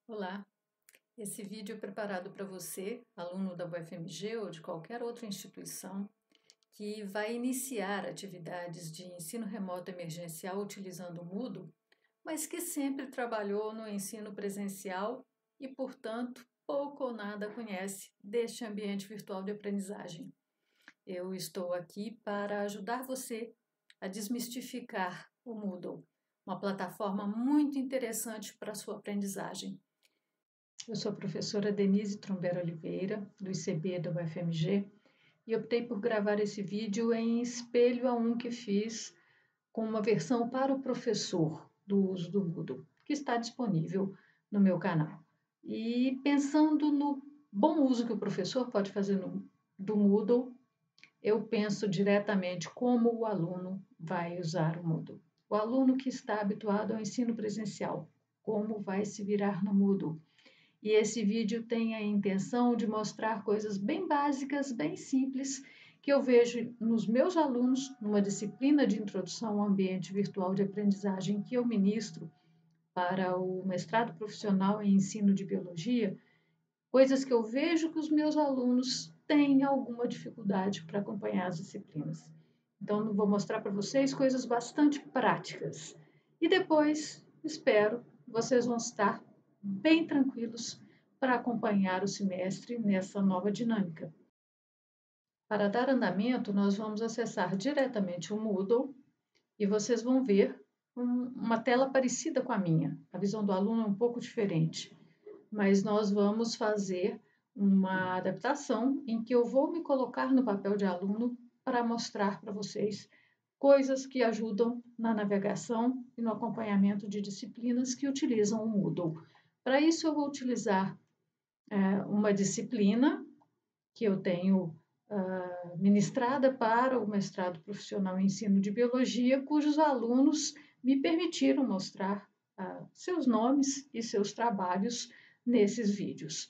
Olá, esse vídeo é preparado para você, aluno da UFMG ou de qualquer outra instituição, que vai iniciar atividades de ensino remoto emergencial utilizando o Moodle, mas que sempre trabalhou no ensino presencial e, portanto, pouco ou nada conhece deste ambiente virtual de aprendizagem. Eu estou aqui para ajudar você a desmistificar o Moodle, uma plataforma muito interessante para a sua aprendizagem. Eu sou a professora Denise Trombero Oliveira, do ICB da UFMG, e optei por gravar esse vídeo em espelho a um que fiz com uma versão para o professor do uso do Moodle, que está disponível no meu canal. E pensando no bom uso que o professor pode fazer do Moodle, eu penso diretamente como o aluno vai usar o Moodle. O aluno que está habituado ao ensino presencial, como vai se virar no Moodle. E esse vídeo tem a intenção de mostrar coisas bem básicas, bem simples, que eu vejo nos meus alunos, numa disciplina de introdução ao ambiente virtual de aprendizagem que eu ministro para o mestrado profissional em ensino de biologia, coisas que eu vejo que os meus alunos têm alguma dificuldade para acompanhar as disciplinas. Então, vou mostrar para vocês coisas bastante práticas. E depois, espero, vocês vão estar bem tranquilos para acompanhar o semestre nessa nova dinâmica. Para dar andamento, nós vamos acessar diretamente o Moodle e vocês vão ver uma tela parecida com a minha. A visão do aluno é um pouco diferente, mas nós vamos fazer uma adaptação em que eu vou me colocar no papel de aluno para mostrar para vocês coisas que ajudam na navegação e no acompanhamento de disciplinas que utilizam o Moodle. Para isso, eu vou utilizar uma disciplina que eu tenho ministrada para o mestrado profissional em ensino de biologia, cujos alunos me permitiram mostrar seus nomes e seus trabalhos nesses vídeos.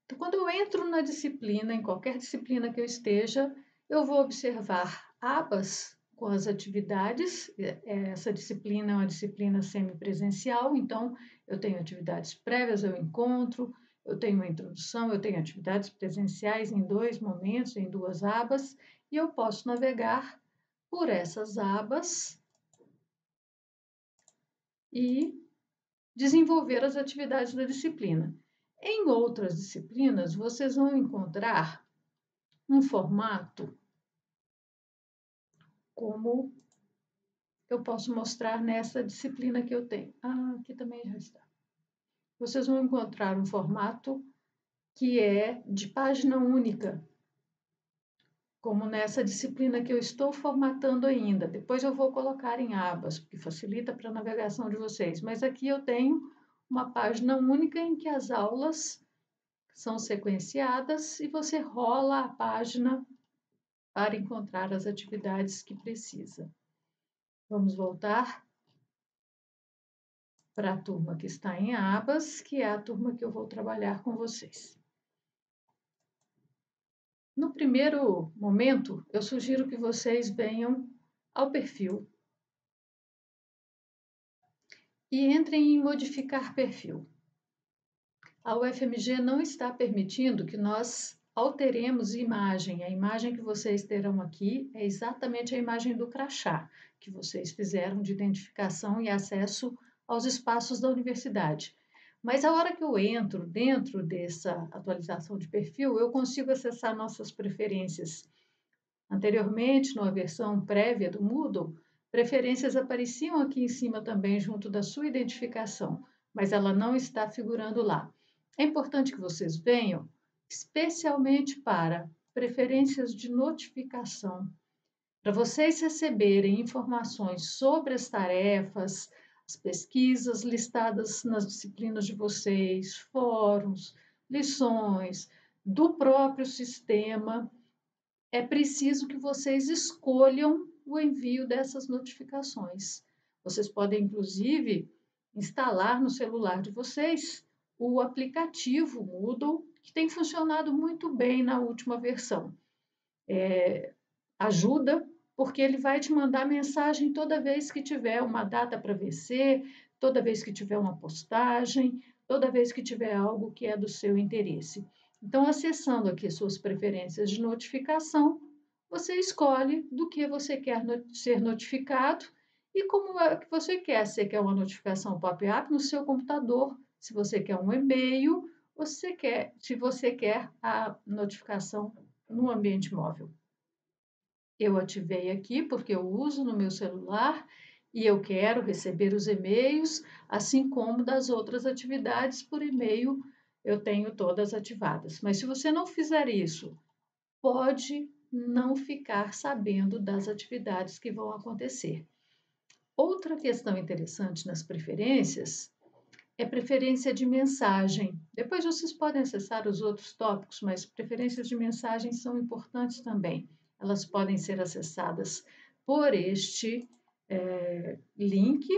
Então, quando eu entro na disciplina, em qualquer disciplina que eu esteja, eu vou observar abas com as atividades. Essa disciplina é uma disciplina semipresencial, então eu tenho atividades prévias ao encontro, eu tenho uma introdução, eu tenho atividades presenciais em 2 momentos, em 2 abas, e eu posso navegar por essas abas e desenvolver as atividades da disciplina. Em outras disciplinas, vocês vão encontrar um formato como eu posso mostrar nessa disciplina que eu tenho. Aqui também já está. Vocês vão encontrar um formato que é de página única, como nessa disciplina que eu estou formatando ainda. Depois eu vou colocar em abas, porque facilita para a navegação de vocês. Mas aqui eu tenho uma página única em que as aulas são sequenciadas e você rola a página para encontrar as atividades que precisa. Vamos voltar para a turma que está em abas, que é a turma que eu vou trabalhar com vocês. No primeiro momento, eu sugiro que vocês venham ao perfil e entrem em modificar perfil. A UFMG não está permitindo que nós alteremos imagem. A imagem que vocês terão aqui é exatamente a imagem do crachá que vocês fizeram de identificação e acesso aos espaços da universidade. Mas a hora que eu entro dentro dessa atualização de perfil, eu consigo acessar nossas preferências. Anteriormente, numa versão prévia do Moodle, preferências apareciam aqui em cima também junto da sua identificação, mas ela não está figurando lá. É importante que vocês venham, especialmente para preferências de notificação, para vocês receberem informações sobre as tarefas, as pesquisas listadas nas disciplinas de vocês, fóruns, lições, do próprio sistema. É preciso que vocês escolham o envio dessas notificações. Vocês podem, inclusive, instalar no celular de vocês o aplicativo Moodle, que tem funcionado muito bem na última versão. Ajuda porque ele vai te mandar mensagem toda vez que tiver uma data para vencer, toda vez que tiver uma postagem, toda vez que tiver algo que é do seu interesse. Então, acessando aqui suas preferências de notificação, você escolhe do que você quer ser notificado e como é que você quer. Você quer uma notificação pop-up no seu computador, se você quer um e-mail, ou se você quer a notificação no ambiente móvel. Eu ativei aqui porque eu uso no meu celular e eu quero receber os e-mails, assim como das outras atividades por e-mail, eu tenho todas ativadas. Mas se você não fizer isso, pode não ficar sabendo das atividades que vão acontecer. Outra questão interessante nas preferências é preferência de mensagem. Depois vocês podem acessar os outros tópicos, mas preferências de mensagem são importantes também. Elas podem ser acessadas por este link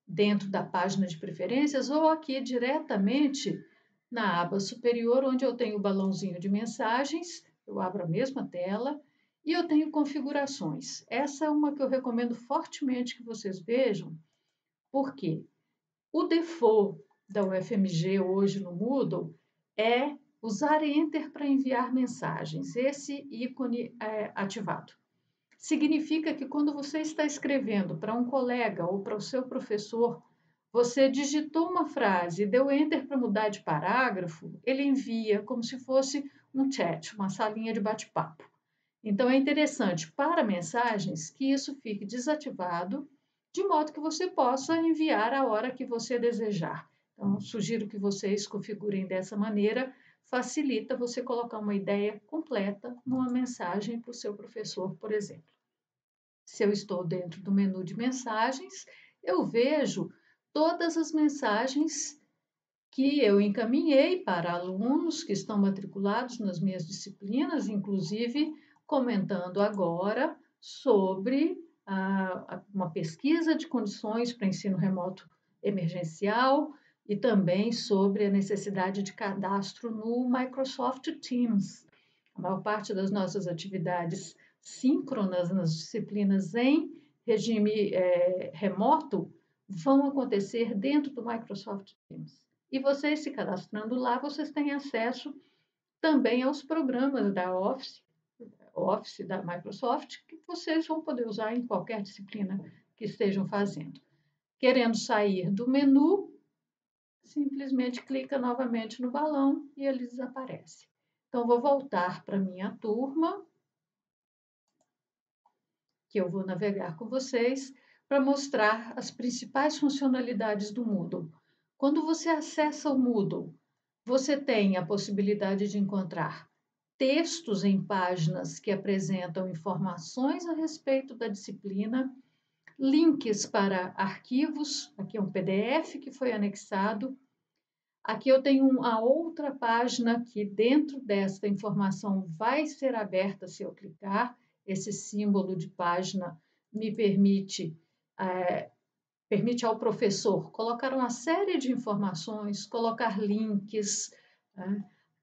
dentro da página de preferências ou aqui diretamente na aba superior, onde eu tenho o balãozinho de mensagens. Eu abro a mesma tela e eu tenho configurações. Essa é uma que eu recomendo fortemente que vocês vejam, porque o default da UFMG hoje no Moodle é usar Enter para enviar mensagens, esse ícone é ativado. Significa que quando você está escrevendo para um colega ou para o seu professor, você digitou uma frase e deu Enter para mudar de parágrafo, ele envia como se fosse um chat, uma salinha de bate-papo. Então, é interessante para mensagens que isso fique desativado, de modo que você possa enviar a hora que você desejar. Então, sugiro que vocês configurem dessa maneira, facilita você colocar uma ideia completa numa mensagem para o seu professor, por exemplo. Se eu estou dentro do menu de mensagens, eu vejo todas as mensagens que eu encaminhei para alunos que estão matriculados nas minhas disciplinas, inclusive comentando agora sobre uma pesquisa de condições para ensino remoto emergencial e também sobre a necessidade de cadastro no Microsoft Teams. A maior parte das nossas atividades síncronas nas disciplinas em regime remoto vão acontecer dentro do Microsoft Teams. E vocês se cadastrando lá, vocês têm acesso também aos programas da Office da Microsoft, que vocês vão poder usar em qualquer disciplina que estejam fazendo. Querendo sair do menu, simplesmente clica novamente no balão e ele desaparece. Então, vou voltar para a minha turma, que eu vou navegar com vocês, para mostrar as principais funcionalidades do Moodle. Quando você acessa o Moodle, você tem a possibilidade de encontrar textos em páginas que apresentam informações a respeito da disciplina, links para arquivos, aqui é um PDF que foi anexado. Aqui eu tenho a outra página que dentro desta informação vai ser aberta se eu clicar. Esse símbolo de página me permite ao professor colocar uma série de informações, colocar links,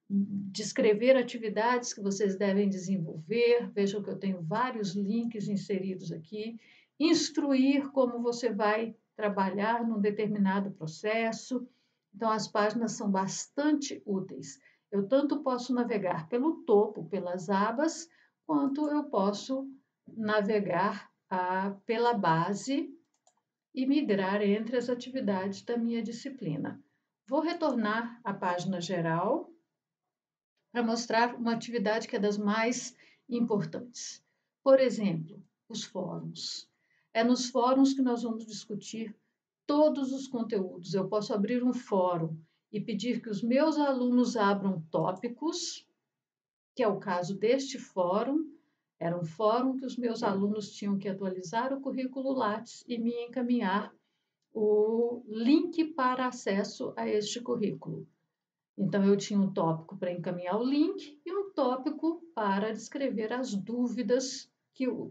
descrever atividades que vocês devem desenvolver. Vejam que eu tenho vários links inseridos aqui. Instruir como você vai trabalhar num determinado processo. Então, as páginas são bastante úteis. Eu tanto posso navegar pelo topo, pelas abas, quanto eu posso navegar pela base e migrar entre as atividades da minha disciplina. Vou retornar à página geral para mostrar uma atividade que é das mais importantes. Por exemplo, os fóruns. É nos fóruns que nós vamos discutir todos os conteúdos. Eu posso abrir um fórum e pedir que os meus alunos abram tópicos, que é o caso deste fórum. Era um fórum que os meus alunos tinham que atualizar o currículo Lattes e me encaminhar o link para acesso a este currículo. Então, eu tinha um tópico para encaminhar o link e um tópico para descrever as dúvidas,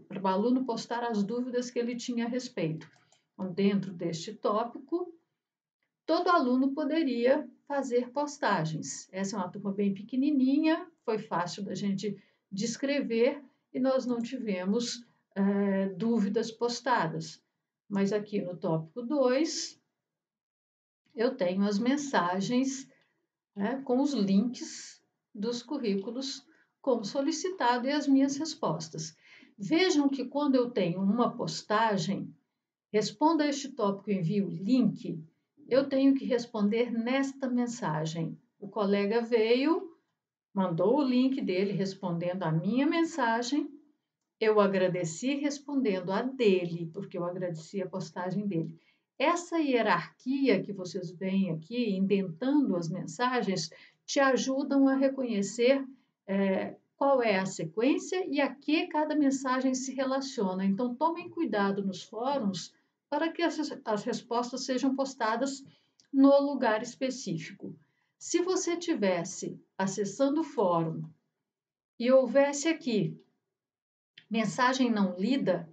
para o aluno postar as dúvidas que ele tinha a respeito. Então, dentro deste tópico, todo aluno poderia fazer postagens. Essa é uma turma bem pequenininha, foi fácil da gente descrever e nós não tivemos dúvidas postadas. Mas aqui no tópico 2, eu tenho as mensagens, com os links dos currículos como solicitado e as minhas respostas. Vejam que quando eu tenho uma postagem, responda a este tópico, envie o link, eu tenho que responder nesta mensagem. O colega veio, mandou o link dele respondendo a minha mensagem, eu agradeci respondendo a dele, porque eu agradeci a postagem dele. Essa hierarquia que vocês veem aqui, indentando as mensagens, te ajudam a reconhecer qual é a sequência e a que cada mensagem se relaciona. Então, tomem cuidado nos fóruns para que as respostas sejam postadas no lugar específico. Se você estivesse acessando o fórum e houvesse aqui mensagem não lida,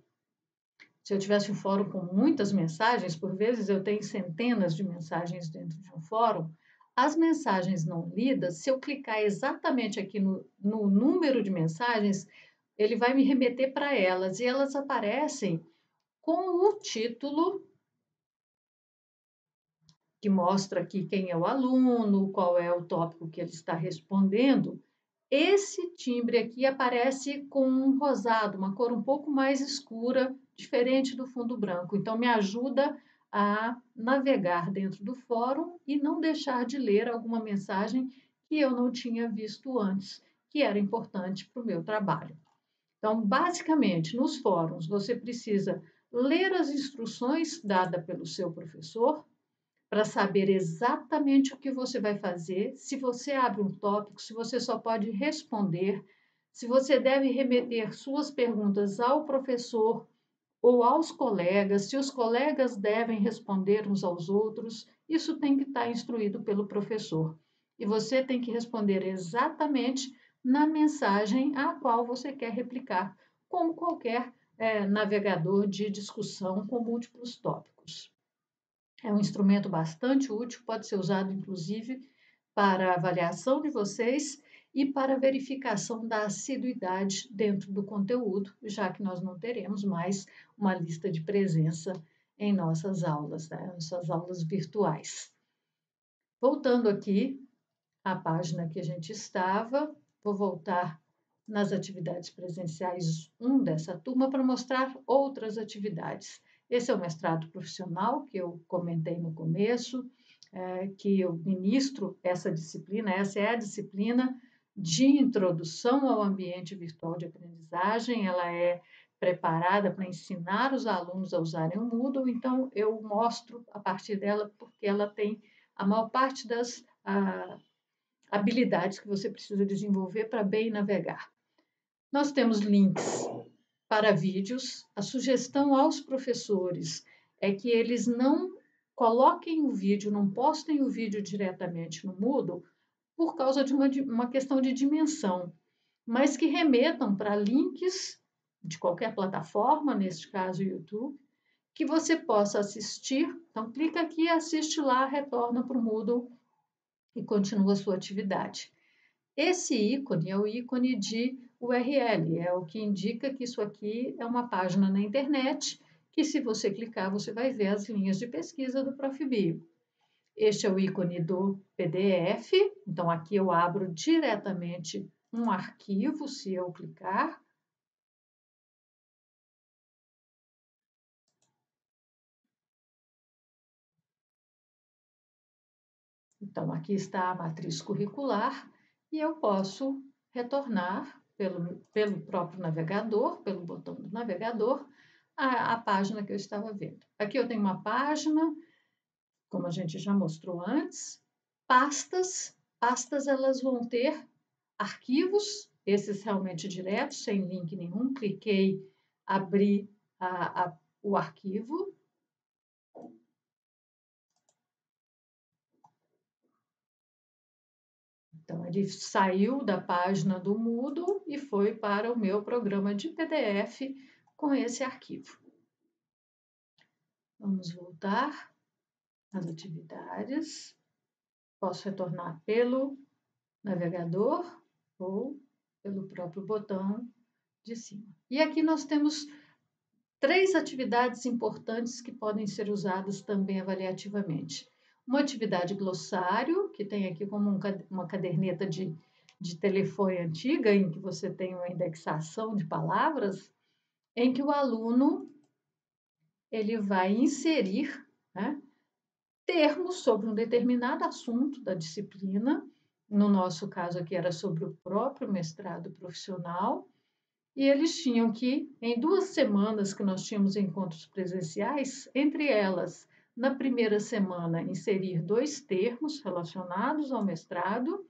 se eu tivesse um fórum com muitas mensagens, por vezes eu tenho centenas de mensagens dentro de um fórum, as mensagens não lidas, se eu clicar exatamente aqui no número de mensagens, ele vai me remeter para elas e elas aparecem com o título que mostra aqui quem é o aluno, qual é o tópico que ele está respondendo. Esse timbre aqui aparece com um rosado, uma cor um pouco mais escura, diferente do fundo branco. Então, me ajuda a navegar dentro do fórum e não deixar de ler alguma mensagem que eu não tinha visto antes, que era importante para o meu trabalho. Então, basicamente, nos fóruns, você precisa ler as instruções dadas pelo seu professor, para saber exatamente o que você vai fazer, se você abre um tópico, se você só pode responder, se você deve remeter suas perguntas ao professor ou aos colegas, se os colegas devem responder uns aos outros, isso tem que estar instruído pelo professor. E você tem que responder exatamente na mensagem a qual você quer replicar, como qualquer navegador de discussão com múltiplos tópicos. É um instrumento bastante útil, pode ser usado inclusive para a avaliação de vocês e para a verificação da assiduidade dentro do conteúdo, já que nós não teremos mais uma lista de presença em nossas aulas, nossas aulas virtuais. Voltando aqui à página que a gente estava, vou voltar nas atividades presenciais 1 dessa turma para mostrar outras atividades. Esse é o mestrado profissional que eu comentei no começo, que eu ministro essa disciplina, essa é a disciplina de introdução ao ambiente virtual de aprendizagem, ela é preparada para ensinar os alunos a usarem o Moodle, então eu mostro a partir dela porque ela tem a maior parte das habilidades que você precisa desenvolver para bem navegar. Nós temos links para vídeos. A sugestão aos professores é que eles não coloquem o vídeo, não postem o vídeo diretamente no Moodle por causa de uma questão de dimensão, mas que remetam para links de qualquer plataforma, neste caso YouTube, que você possa assistir. Então, clica aqui, assiste lá, retorna para o Moodle e continua a sua atividade. Esse ícone é o ícone de URL, é o que indica que isso aqui é uma página na internet, que se você clicar, você vai ver as linhas de pesquisa do ProfBio. Este é o ícone do PDF, então aqui eu abro diretamente um arquivo, se eu clicar. Então, aqui está a matriz curricular e eu posso retornar pelo próprio navegador, pelo botão do navegador, a página que eu estava vendo. Aqui eu tenho uma página, como a gente já mostrou antes, pastas. Pastas elas vão ter arquivos, esses realmente diretos, sem link nenhum. Cliquei, abri o arquivo. Então, ele saiu da página do Moodle e foi para o meu programa de PDF com esse arquivo. Vamos voltar às atividades. Posso retornar pelo navegador ou pelo próprio botão de cima. E aqui nós temos 3 atividades importantes que podem ser usadas também avaliativamente. Uma atividade glossário, que tem aqui como uma caderneta de telefone antiga, em que você tem uma indexação de palavras, em que o aluno ele vai inserir, né, termos sobre um determinado assunto da disciplina. No nosso caso aqui era sobre o próprio mestrado profissional, e eles tinham que, em 2 semanas que nós tínhamos encontros presenciais, entre elas, na primeira semana, inserir 2 termos relacionados ao mestrado,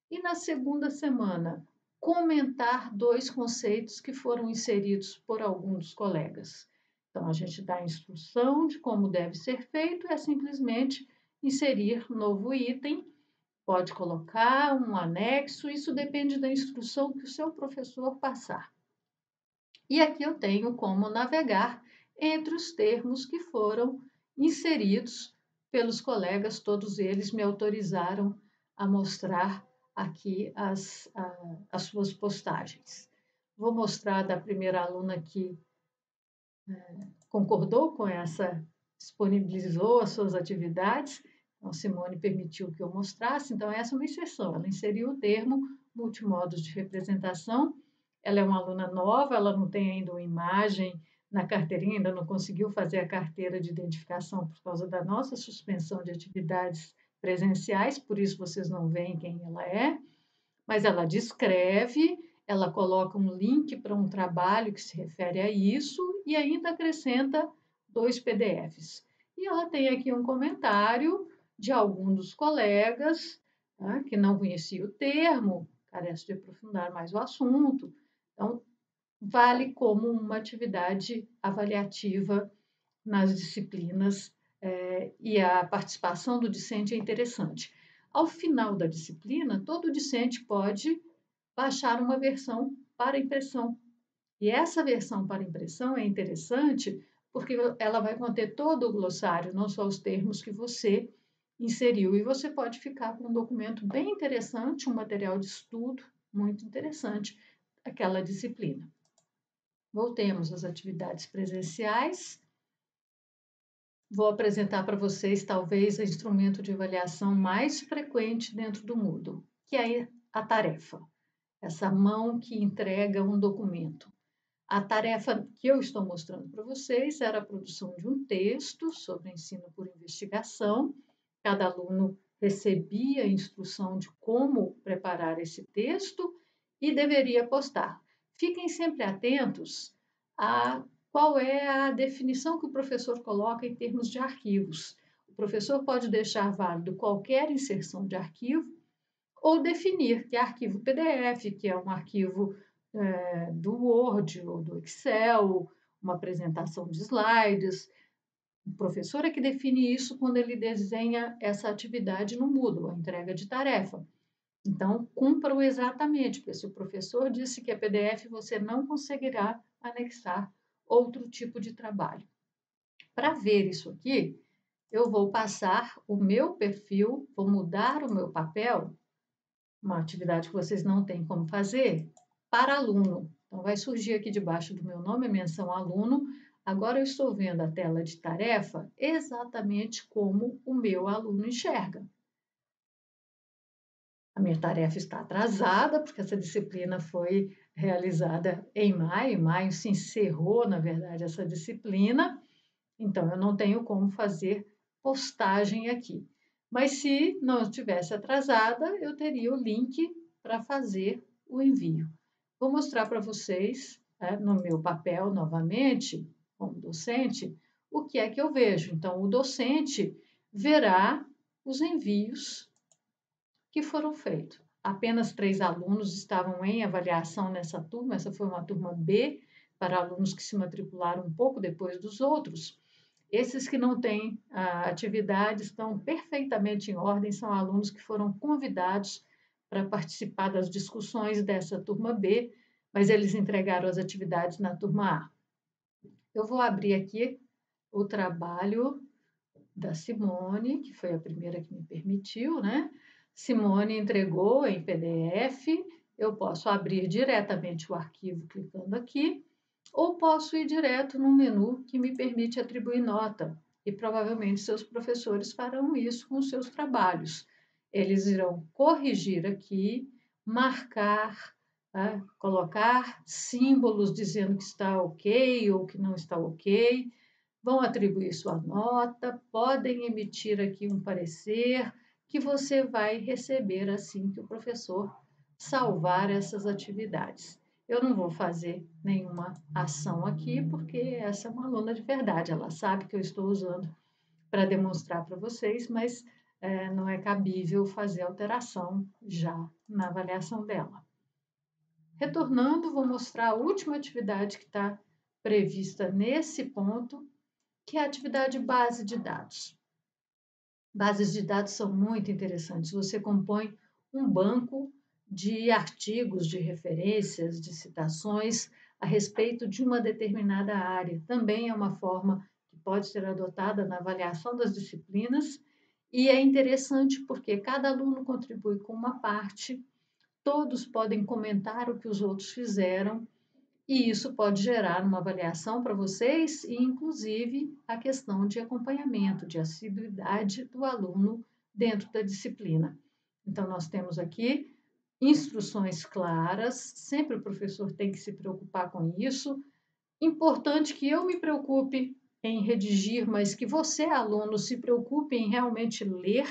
e na segunda semana, comentar 2 conceitos que foram inseridos por algum dos colegas. Então, a gente dá a instrução de como deve ser feito, é simplesmente inserir novo item, pode colocar um anexo, isso depende da instrução que o seu professor passar. E aqui eu tenho como navegar entre os termos que foram inseridos pelos colegas, todos eles me autorizaram a mostrar aqui as suas postagens. Vou mostrar da primeira aluna que concordou com essa, disponibilizou as suas atividades. Então, Simone permitiu que eu mostrasse. Então, essa é uma exceção. Ela inseriu o termo multimodos de representação. Ela é uma aluna nova, ela não tem ainda uma imagem na carteirinha, ainda não conseguiu fazer a carteira de identificação por causa da nossa suspensão de atividades presenciais, por isso vocês não veem quem ela é, mas ela descreve, ela coloca um link para um trabalho que se refere a isso e ainda acrescenta 2 PDFs. E ela tem aqui um comentário de algum dos colegas, tá, que não conhecia o termo, carece de aprofundar mais o assunto. Então, vale como uma atividade avaliativa nas disciplinas, e a participação do discente é interessante. Ao final da disciplina, todo discente pode baixar uma versão para impressão. E essa versão para impressão é interessante porque ela vai conter todo o glossário, não só os termos que você inseriu. E você pode ficar com um documento bem interessante, um material de estudo muito interessante, aquela disciplina. Voltemos às atividades presenciais. Vou apresentar para vocês, talvez, o instrumento de avaliação mais frequente dentro do Moodle, que é a tarefa, essa mão que entrega um documento. A tarefa que eu estou mostrando para vocês era a produção de um texto sobre ensino por investigação. Cada aluno recebia a instrução de como preparar esse texto e deveria postar. Fiquem sempre atentos a qual é a definição que o professor coloca em termos de arquivos. O professor pode deixar válido qualquer inserção de arquivo ou definir que é arquivo PDF, que é um arquivo do Word ou do Excel, uma apresentação de slides. O professor é que define isso quando ele desenha essa atividade no Moodle, a entrega de tarefa. Então, cumpram exatamente, porque se o professor disse que é PDF, você não conseguirá anexar outro tipo de trabalho. Para ver isso aqui, eu vou passar o meu perfil, vou mudar o meu papel, uma atividade que vocês não têm como fazer, para aluno. Então, vai surgir aqui debaixo do meu nome a menção aluno. Agora eu estou vendo a tela de tarefa exatamente como o meu aluno enxerga. A minha tarefa está atrasada, porque essa disciplina foi realizada em maio. Em maio se encerrou, na verdade, essa disciplina. Então, eu não tenho como fazer postagem aqui. Mas se não estivesse atrasada, eu teria o link para fazer o envio. Vou mostrar para vocês, no meu papel novamente, como docente, o que é que eu vejo. Então, o docente verá os envios que foram feitos. Apenas 3 alunos estavam em avaliação nessa turma, essa foi uma turma B, para alunos que se matricularam um pouco depois dos outros. Esses que não têm atividade estão perfeitamente em ordem, são alunos que foram convidados para participar das discussões dessa turma B, mas eles entregaram as atividades na turma A. Eu vou abrir aqui o trabalho da Simone, que foi a primeira que me permitiu, né? Simone entregou em PDF, eu posso abrir diretamente o arquivo clicando aqui ou posso ir direto num menu que me permite atribuir nota, e provavelmente seus professores farão isso com os seus trabalhos. Eles irão corrigir aqui, marcar, tá? Colocar símbolos dizendo que está ok ou que não está ok, vão atribuir sua nota, podem emitir aqui um parecer que você vai receber assim que o professor salvar essas atividades. Eu não vou fazer nenhuma ação aqui, porque essa é uma aluna de verdade, ela sabe que eu estou usando para demonstrar para vocês, mas não é cabível fazer alteração já na avaliação dela. Retornando, vou mostrar a última atividade que está prevista nesse ponto, que é a atividade base de dados. Bases de dados são muito interessantes. Você compõe um banco de artigos, de referências, de citações a respeito de uma determinada área. Também é uma forma que pode ser adotada na avaliação das disciplinas e é interessante porque cada aluno contribui com uma parte, todos podem comentar o que os outros fizeram e isso pode gerar uma avaliação para vocês e, inclusive, a questão de acompanhamento, de assiduidade do aluno dentro da disciplina. Então, nós temos aqui instruções claras, sempre o professor tem que se preocupar com isso. Importante que eu me preocupe em redigir, mas que você, aluno, se preocupe em realmente ler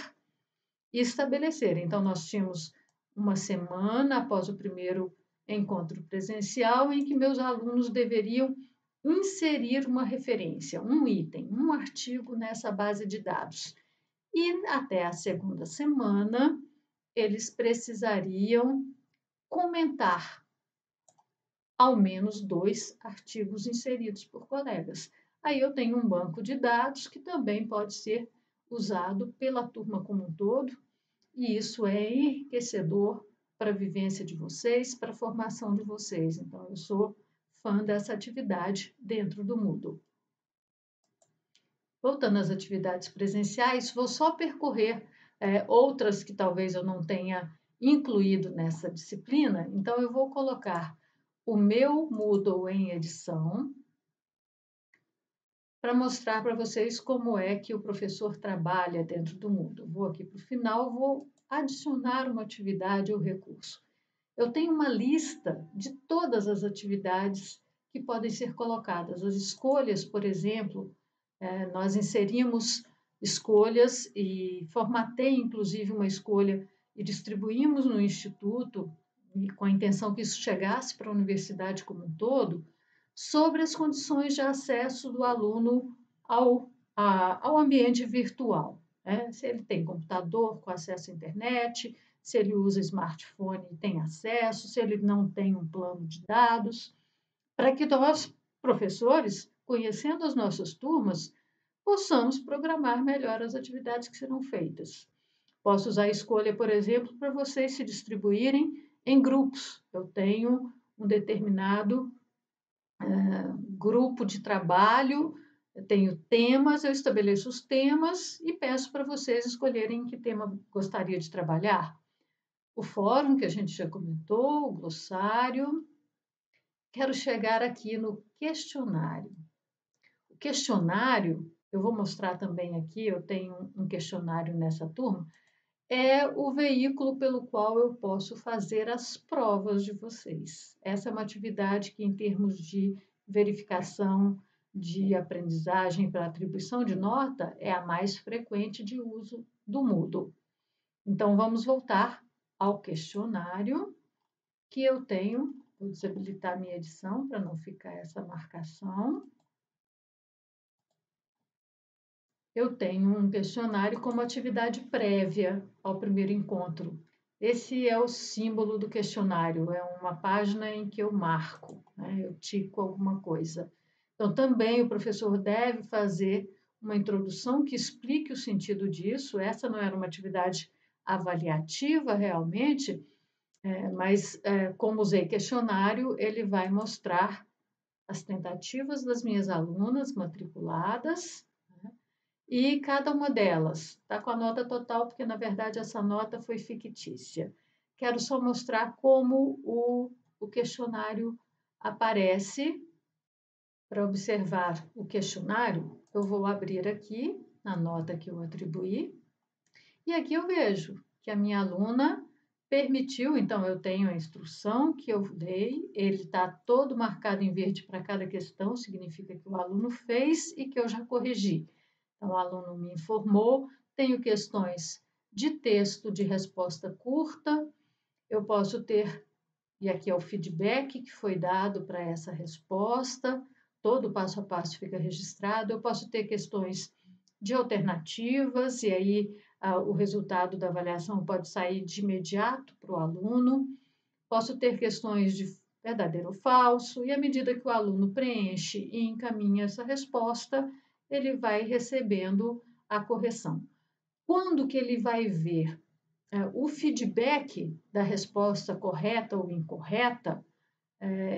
e estabelecer. Então, nós tínhamos uma semana após o primeiro encontro presencial em que meus alunos deveriam inserir uma referência, um item, um artigo nessa base de dados. E até a segunda semana, eles precisariam comentar ao menos 2 artigos inseridos por colegas. Aí eu tenho um banco de dados que também pode ser usado pela turma como um todo, e isso é enriquecedor para a vivência de vocês, para a formação de vocês. Então, eu sou fã dessa atividade dentro do Moodle. Voltando às atividades presenciais, vou só percorrer outras que talvez eu não tenha incluído nessa disciplina. Então, eu vou colocar o meu Moodle em edição para mostrar para vocês como é que o professor trabalha dentro do Moodle. Vou aqui para o final, vou adicionar uma atividade ou recurso. Eu tenho uma lista de todas as atividades que podem ser colocadas. As escolhas, por exemplo, nós inserimos escolhas e formatei, inclusive, uma escolha e distribuímos no Instituto, com a intenção que isso chegasse para a universidade como um todo, sobre as condições de acesso do aluno ao ambiente virtual. Né? Se ele tem computador com acesso à internet, se ele usa smartphone e tem acesso, se ele não tem um plano de dados, para que nós, professores, conhecendo as nossas turmas, possamos programar melhor as atividades que serão feitas. Posso usar a escolha, por exemplo, para vocês se distribuírem em grupos. Eu tenho um determinado grupo de trabalho, eu tenho temas, eu estabeleço os temas e peço para vocês escolherem que tema gostaria de trabalhar. O fórum, que a gente já comentou, o glossário. Quero chegar aqui no questionário. O questionário, eu vou mostrar também aqui, eu tenho um questionário nessa turma, é o veículo pelo qual eu posso fazer as provas de vocês. Essa é uma atividade que, em termos de verificação de aprendizagem para atribuição de nota, é a mais frequente de uso do Moodle. Então, vamos voltar ao questionário que eu tenho. Vou desabilitar a minha edição para não ficar essa marcação. Eu tenho um questionário como atividade prévia ao primeiro encontro. Esse é o símbolo do questionário, é uma página em que eu marco, né? Eu tico alguma coisa. Então, também o professor deve fazer uma introdução que explique o sentido disso. Essa não era uma atividade avaliativa realmente, mas como usei questionário, ele vai mostrar as tentativas das minhas alunas matriculadas, né? E cada uma delas está com a nota total, porque na verdade essa nota foi fictícia. Quero só mostrar como o questionário aparece Para observar o questionário, eu vou abrir aqui a nota que eu atribuí e aqui eu vejo que a minha aluna permitiu, então eu tenho a instrução que eu dei, ele está todo marcado em verde para cada questão, significa que o aluno fez e que eu já corrigi. Então, o aluno me informou, tenho questões de texto de resposta curta, eu posso ter, e aqui é o feedback que foi dado para essa resposta, todo passo a passo fica registrado, eu posso ter questões de alternativas, e aí o resultado da avaliação pode sair de imediato para o aluno. Posso ter questões de verdadeiro ou falso, e à medida que o aluno preenche e encaminha essa resposta, ele vai recebendo a correção. Quando que ele vai ver o feedback da resposta correta ou incorreta,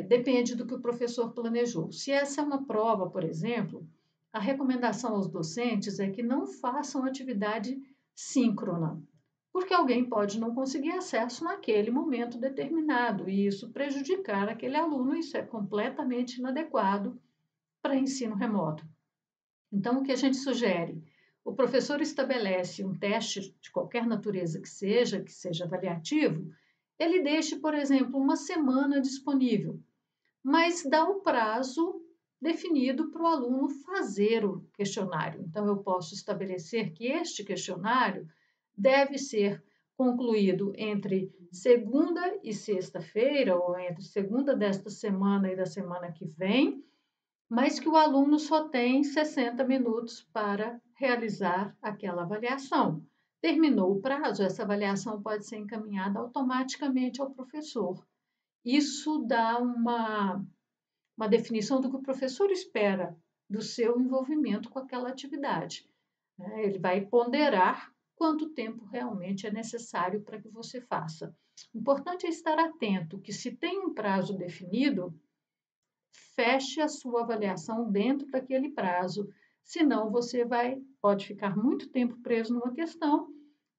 depende do que o professor planejou. Se essa é uma prova, por exemplo, a recomendação aos docentes é que não façam atividade síncrona, porque alguém pode não conseguir acesso naquele momento determinado e isso prejudicar aquele aluno, isso é completamente inadequado para ensino remoto. Então, o que a gente sugere? O professor estabelece um teste de qualquer natureza que seja avaliativo, ele deixe, por exemplo, uma semana disponível, mas dá o prazo definido para o aluno fazer o questionário. Então, eu posso estabelecer que este questionário deve ser concluído entre segunda e sexta-feira, ou entre segunda desta semana e da semana que vem, mas que o aluno só tem 60 minutos para realizar aquela avaliação. Terminou o prazo, essa avaliação pode ser encaminhada automaticamente ao professor. Isso dá uma definição do que o professor espera do seu envolvimento com aquela atividade. Ele vai ponderar quanto tempo realmente é necessário para que você faça. O importante é estar atento que, se tem um prazo definido, feche a sua avaliação dentro daquele prazo, senão você pode ficar muito tempo preso numa questão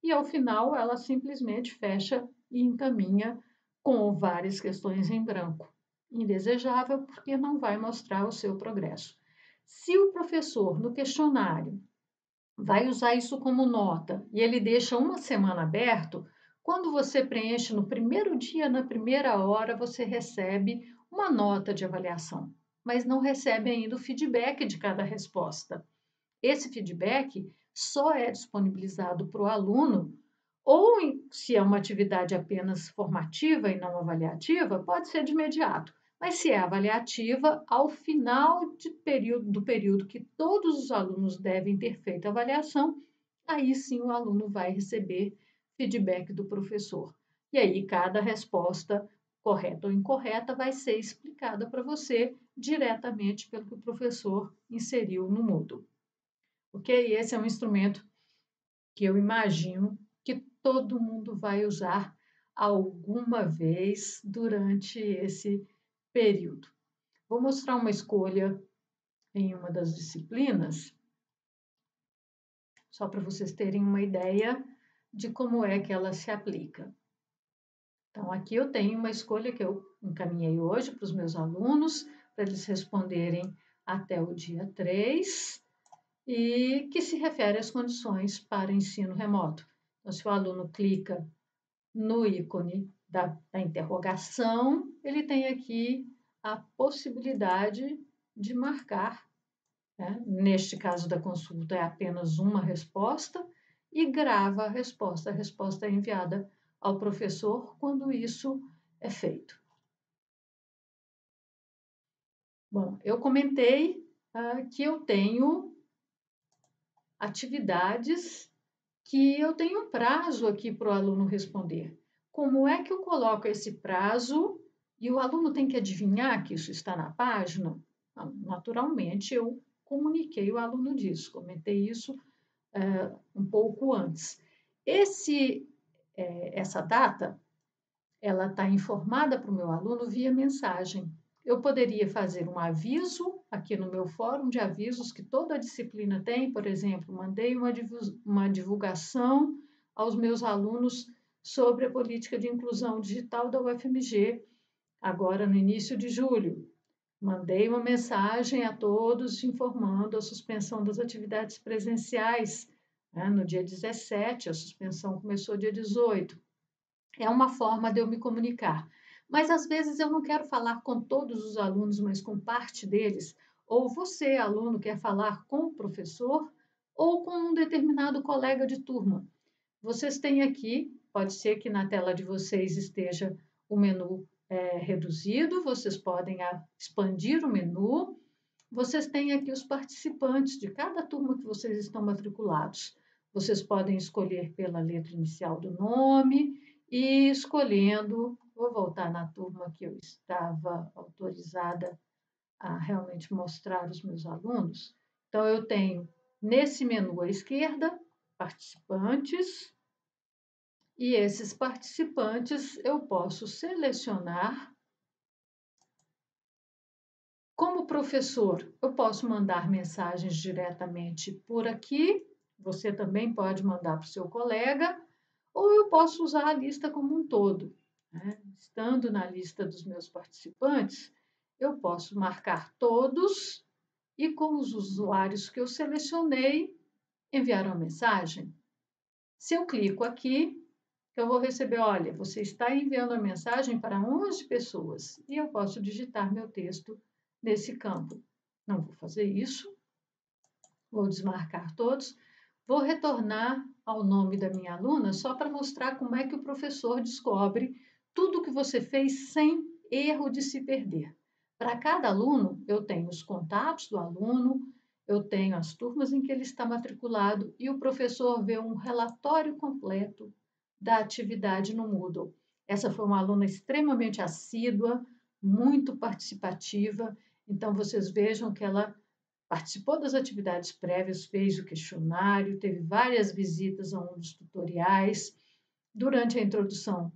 e, ao final, ela simplesmente fecha e encaminha com várias questões em branco. Indesejável, porque não vai mostrar o seu progresso. Se o professor, no questionário, vai usar isso como nota e ele deixa uma semana aberto, quando você preenche no primeiro dia, na primeira hora, você recebe uma nota de avaliação, mas não recebe ainda o feedback de cada resposta. Esse feedback só é disponibilizado para o aluno, ou se é uma atividade apenas formativa e não avaliativa, pode ser de imediato. Mas se é avaliativa, ao final do período que todos os alunos devem ter feito a avaliação, aí sim o aluno vai receber feedback do professor. E aí cada resposta, correta ou incorreta, vai ser explicada para você diretamente pelo que o professor inseriu no Moodle. Ok? Esse é um instrumento que eu imagino que todo mundo vai usar alguma vez durante esse período. Vou mostrar uma escolha em uma das disciplinas, só para vocês terem uma ideia de como é que ela se aplica. Então, aqui eu tenho uma escolha que eu encaminhei hoje para os meus alunos, para eles responderem até o dia 3, e que se refere às condições para ensino remoto. Então, se o aluno clica no ícone da interrogação, ele tem aqui a possibilidade de marcar, né? Neste caso da consulta é apenas uma resposta, e grava a resposta. A resposta é enviada ao professor quando isso é feito. Bom, eu comentei que eu tenho atividades que eu tenho um prazo aqui para o aluno responder. Como é que eu coloco esse prazo e o aluno tem que adivinhar que isso está na página? Naturalmente, eu comuniquei o aluno disso, comentei isso um pouco antes. Essa data, ela está informada para o meu aluno via mensagem. Eu poderia fazer um aviso aqui no meu fórum de avisos que toda a disciplina tem, por exemplo, mandei uma divulgação aos meus alunos sobre a política de inclusão digital da UFMG, agora no início de julho. Mandei uma mensagem a todos informando a suspensão das atividades presenciais, né, no dia 17, a suspensão começou dia 18. É uma forma de eu me comunicar. Mas às vezes eu não quero falar com todos os alunos, mas com parte deles. Ou você, aluno, quer falar com o professor ou com um determinado colega de turma. Vocês têm aqui, pode ser que na tela de vocês esteja o menu reduzido, vocês podem expandir o menu. Vocês têm aqui os participantes de cada turma que vocês estão matriculados. Vocês podem escolher pela letra inicial do nome e escolhendo, vou voltar na turma que eu estava autorizada a realmente mostrar os meus alunos. Então, eu tenho nesse menu à esquerda, participantes, e esses participantes eu posso selecionar. Como professor, eu posso mandar mensagens diretamente por aqui, você também pode mandar para o seu colega, ou eu posso usar a lista como um todo, né? Estando na lista dos meus participantes, eu posso marcar todos e com os usuários que eu selecionei, enviar uma mensagem. Se eu clico aqui, eu vou receber, olha, você está enviando a mensagem para 11 pessoas e eu posso digitar meu texto nesse campo. Não vou fazer isso, vou desmarcar todos, vou retornar ao nome da minha aluna só para mostrar como é que o professor descobre tudo que você fez sem erro de se perder. Para cada aluno, eu tenho os contatos do aluno, eu tenho as turmas em que ele está matriculado e o professor vê um relatório completo da atividade no Moodle. Essa foi uma aluna extremamente assídua, muito participativa, então vocês vejam que ela participou das atividades prévias, fez o questionário, teve várias visitas a um dos tutoriais. Durante a introdução,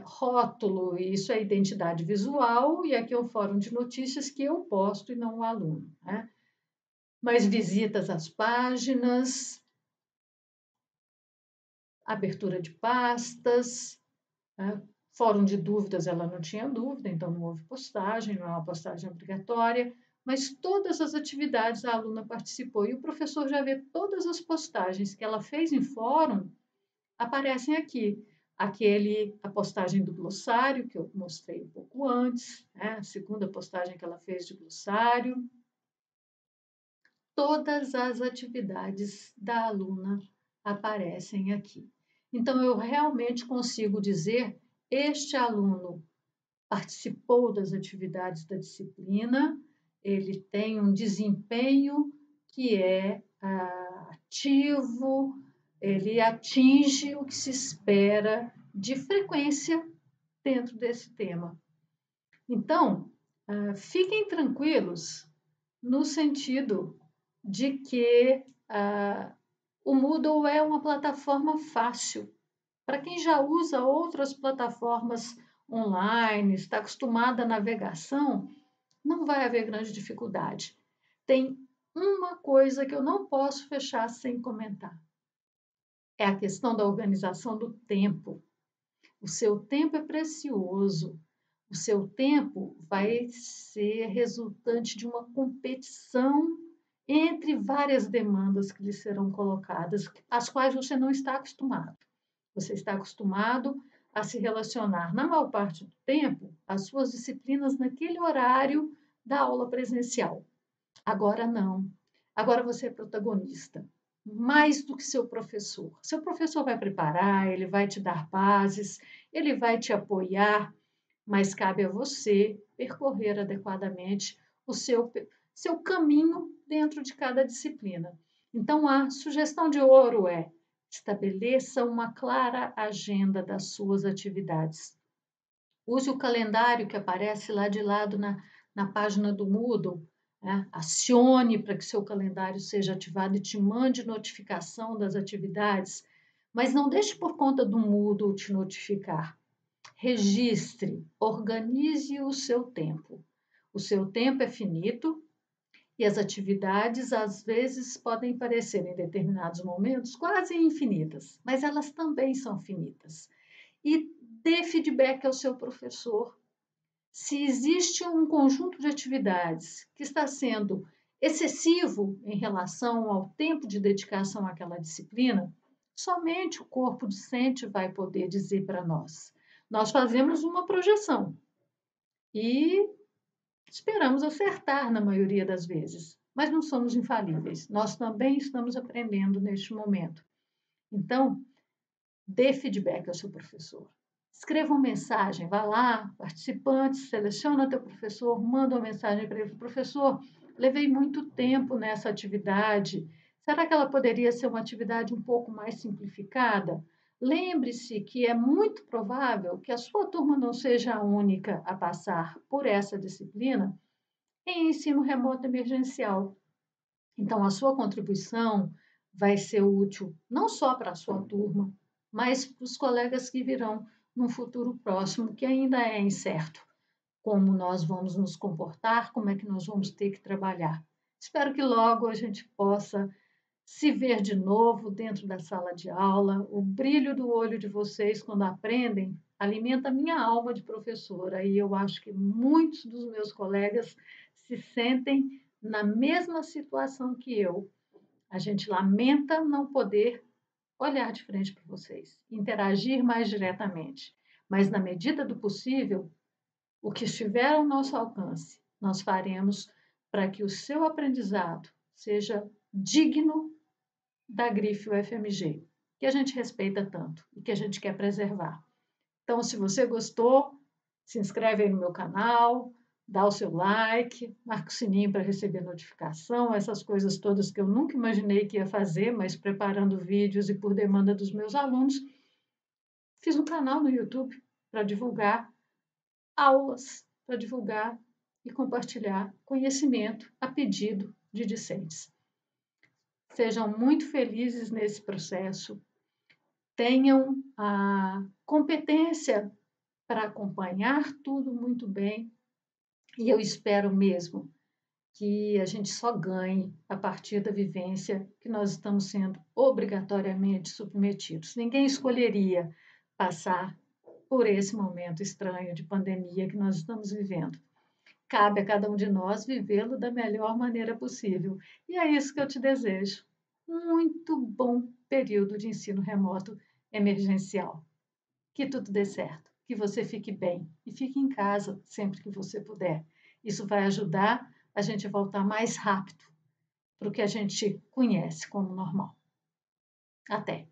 rótulo, isso é identidade visual, e aqui é o fórum de notícias que eu posto e não o aluno, né? Mas visitas às páginas, abertura de pastas, né? Fórum de dúvidas, ela não tinha dúvida, então não houve postagem, não é uma postagem obrigatória, mas todas as atividades a aluna participou e o professor já vê todas as postagens que ela fez em fórum, aparecem aqui. A postagem do glossário, que eu mostrei um pouco antes, né? A segunda postagem que ela fez de glossário. Todas as atividades da aluna aparecem aqui. Então, eu realmente consigo dizer: este aluno participou das atividades da disciplina, ele tem um desempenho que é ativo, ele atinge o que se espera de frequência dentro desse tema. Então, fiquem tranquilos no sentido de que o Moodle é uma plataforma fácil. Para quem já usa outras plataformas online, está acostumado à navegação, não vai haver grande dificuldade. Tem uma coisa que eu não posso fechar sem comentar. É a questão da organização do tempo. O seu tempo é precioso. O seu tempo vai ser resultante de uma competição entre várias demandas que lhe serão colocadas, às quais você não está acostumado. Você está acostumado a se relacionar, na maior parte do tempo, às suas disciplinas naquele horário da aula presencial. Agora não. Agora você é protagonista, mais do que seu professor. Seu professor vai preparar, ele vai te dar bases, ele vai te apoiar, mas cabe a você percorrer adequadamente o seu caminho dentro de cada disciplina. Então, a sugestão de ouro é: estabeleça uma clara agenda das suas atividades. Use o calendário que aparece lá de lado na página do Moodle. Né? Acione para que seu calendário seja ativado e te mande notificação das atividades, mas não deixe por conta do Moodle te notificar. Registre, organize o seu tempo. O seu tempo é finito e as atividades, às vezes, podem parecer, em determinados momentos, quase infinitas, mas elas também são finitas. E dê feedback ao seu professor. Se existe um conjunto de atividades que está sendo excessivo em relação ao tempo de dedicação àquela disciplina, somente o corpo docente vai poder dizer para nós. Nós fazemos uma projeção e esperamos acertar na maioria das vezes, mas não somos infalíveis. Nós também estamos aprendendo neste momento. Então, dê feedback ao seu professor. Escreva uma mensagem, vá lá, participantes, seleciona teu professor, manda uma mensagem para ele. Professor, levei muito tempo nessa atividade. Será que ela poderia ser uma atividade um pouco mais simplificada? Lembre-se que é muito provável que a sua turma não seja a única a passar por essa disciplina em ensino remoto emergencial. Então, a sua contribuição vai ser útil não só para a sua turma, mas para os colegas que virão num futuro próximo, que ainda é incerto. Como nós vamos nos comportar, como é que nós vamos ter que trabalhar. Espero que logo a gente possa se ver de novo dentro da sala de aula. O brilho do olho de vocês quando aprendem alimenta a minha alma de professora e eu acho que muitos dos meus colegas se sentem na mesma situação que eu. A gente lamenta não poder olhar de frente para vocês, interagir mais diretamente, mas na medida do possível, o que estiver ao nosso alcance, nós faremos para que o seu aprendizado seja digno da grife UFMG, que a gente respeita tanto e que a gente quer preservar. Então, se você gostou, se inscreve aí no meu canal, dá o seu like, marca o sininho para receber notificação, essas coisas todas que eu nunca imaginei que ia fazer, mas preparando vídeos e por demanda dos meus alunos, fiz um canal no YouTube para divulgar aulas, para divulgar e compartilhar conhecimento a pedido de discentes. Sejam muito felizes nesse processo, tenham a competência para acompanhar tudo muito bem, e eu espero mesmo que a gente só ganhe a partir da vivência que nós estamos sendo obrigatoriamente submetidos. Ninguém escolheria passar por esse momento estranho de pandemia que nós estamos vivendo. Cabe a cada um de nós vivê-lo da melhor maneira possível. E é isso que eu te desejo. Muito bom período de ensino remoto emergencial. Que tudo dê certo, que você fique bem e fique em casa sempre que você puder. Isso vai ajudar a gente a voltar mais rápido para o que a gente conhece como normal. Até!